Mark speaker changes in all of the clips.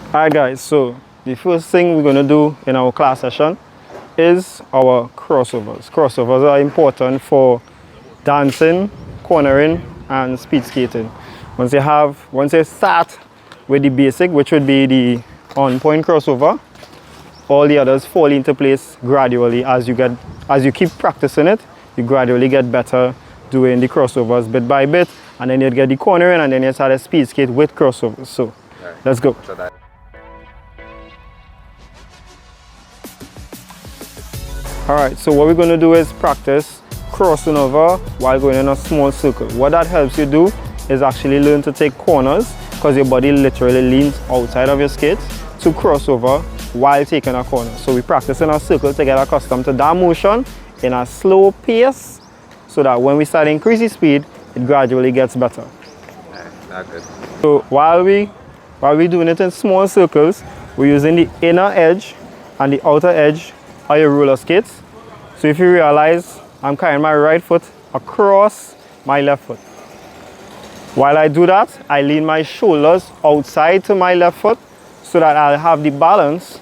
Speaker 1: Alright guys, so the first thing we're going to do in our class session is our crossovers. Crossovers are important for dancing, cornering and speed skating. Once you start with the basic, which would be the on-point crossover, all the others fall into place gradually as you keep practicing it. You gradually get better doing the crossovers bit by bit, and then you get the cornering, and then you start a speed skate with crossovers. So let's go. Alright, so what we're going to do is practice crossing over while going in a small circle. What that helps you do is actually learn to take corners, because your body literally leans outside of your skates to cross over while taking a corner. So we practice in a circle to get accustomed to that motion in a slow pace, so that when we start increasing speed, it gradually gets better.
Speaker 2: Not good.
Speaker 1: So while we're doing it in small circles, we're using the inner edge and the outer edge of your roller skates. So if you realize, I'm carrying my right foot across my left foot. While I do that, I lean my shoulders outside to my left foot so that I'll have the balance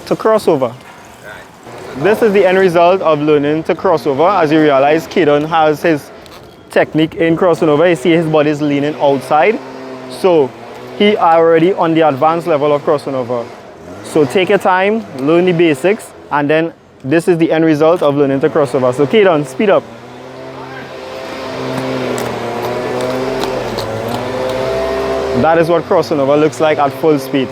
Speaker 1: to cross over. This is the end result of learning to cross over. As you realize, Kaden has his technique in crossing over. You see his body is leaning outside. So he already on the advanced level of crossing over. So take your time, learn the basics, and then this is the end result of learning to cross over. So Kaden, speed up. That is what crossing over looks like at full speed.